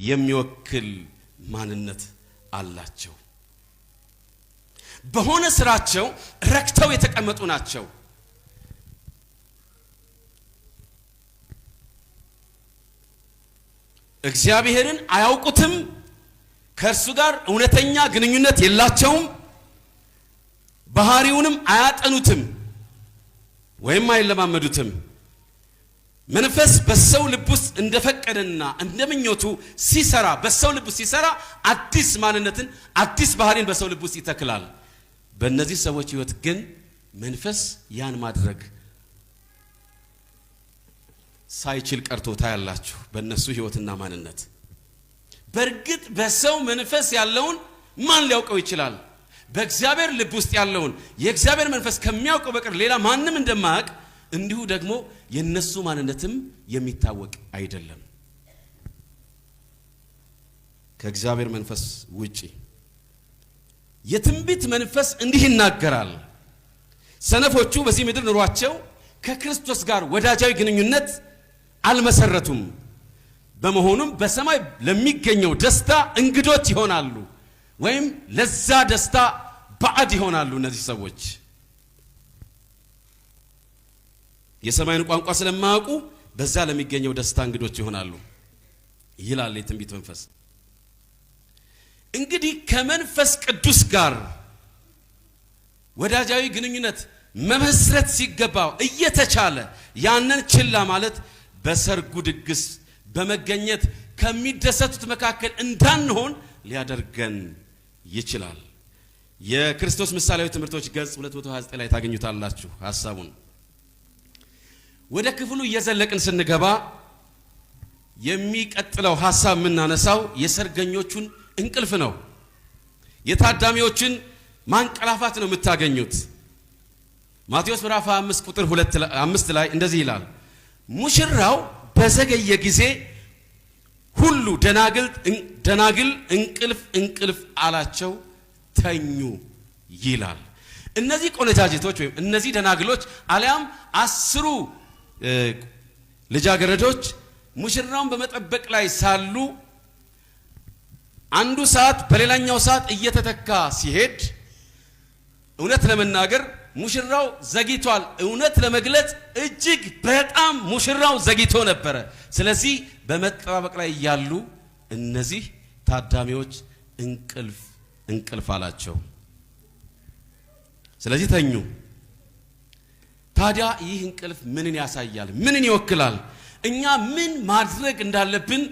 የሚወክል ማንነት አላቸው። በሆነ ስራቸው ረክተው የተቀመጡ ናቸው። እግዚአብሔርን አያውቁትም፣ ከእርሱ ጋር እውነተኛ ግንኙነት የላቸውም፣ ባህሪውንም አያጠኑትም ወይም አይለማመዱትም። መንፈስ በሰው ልብ ውስጥ እንደፈቀደና እንደምኞቱ ሲሰራ በሰው ልብ ውስጥ ሲሰራ አዲስ ማንነትን አዲስ ባህሪን በሰው ልብ ውስጥ ይተክላል። በእነዚህ ሰዎች ህይወት ግን መንፈስ ያን ማድረግ ሳይችል ቀርቶ ታያላችሁ። በእነሱ ህይወትና ማንነት በእርግጥ በሰው መንፈስ ያለውን ማን ሊያውቀው ይችላል? በእግዚአብሔር ልብ ውስጥ ያለውን የእግዚአብሔር መንፈስ ከሚያውቀው በቀር ሌላ ማንም እንደማያውቅ እንዲሁ ደግሞ የነሱ ማንነትም የሚታወቅ አይደለም ከእግዚአብሔር መንፈስ ውጪ። የትንቢት መንፈስ እንዲህ ይናገራል። ሰነፎቹ በዚህ ምድር ኑሯቸው ከክርስቶስ ጋር ወዳጃዊ ግንኙነት አልመሰረቱም። በመሆኑም በሰማይ ለሚገኘው ደስታ እንግዶች ይሆናሉ ወይም ለዛ ደስታ ባዕድ ይሆናሉ። እነዚህ ሰዎች የሰማይን ቋንቋ ስለማያውቁ በዛ ለሚገኘው ደስታ እንግዶች ይሆናሉ ይላል የትንቢት መንፈስ። እንግዲህ ከመንፈስ ቅዱስ ጋር ወዳጃዊ ግንኙነት መመስረት ሲገባው እየተቻለ ያንን ችላ ማለት በሰርጉ ድግስ በመገኘት ከሚደሰቱት መካከል እንዳንሆን ሊያደርገን ይችላል። የክርስቶስ ምሳሌያዊ ትምህርቶች ገጽ 229 ላይ ታገኙታላችሁ ሐሳቡን። ወደ ክፍሉ እየዘለቅን ስንገባ የሚቀጥለው ሐሳብ የምናነሳው የሰርገኞቹን እንቅልፍ ነው። የታዳሚዎችን ማንቀላፋት ነው የምታገኙት። ማቴዎስ ምዕራፍ 5 ቁጥር 5 ላይ እንደዚህ ይላል፣ ሙሽራው በዘገየ ጊዜ ሁሉ ደናግል እንቅልፍ አላቸው ተኙ ይላል። እነዚህ ቆነጃጅቶች ወይም እነዚህ ደናግሎች አሊያም 10 ልጃገረዶች ሙሽራውን በመጠበቅ ላይ ሳሉ አንዱ ሰዓት በሌላኛው ሰዓት እየተተካ ሲሄድ እውነት ለመናገር ሙሽራው ዘግይቷል። እውነት ለመግለጽ እጅግ በጣም ሙሽራው ዘግይቶ ነበር። ስለዚህ በመጠባበቅ ላይ ያሉ እነዚህ ታዳሚዎች እንቅልፍ አላቸው። ስለዚህ ተኙ። ታዲያ ይህ እንቅልፍ ምንን ያሳያል? ምንን ይወክላል? እኛ ምን ማድረግ እንዳለብን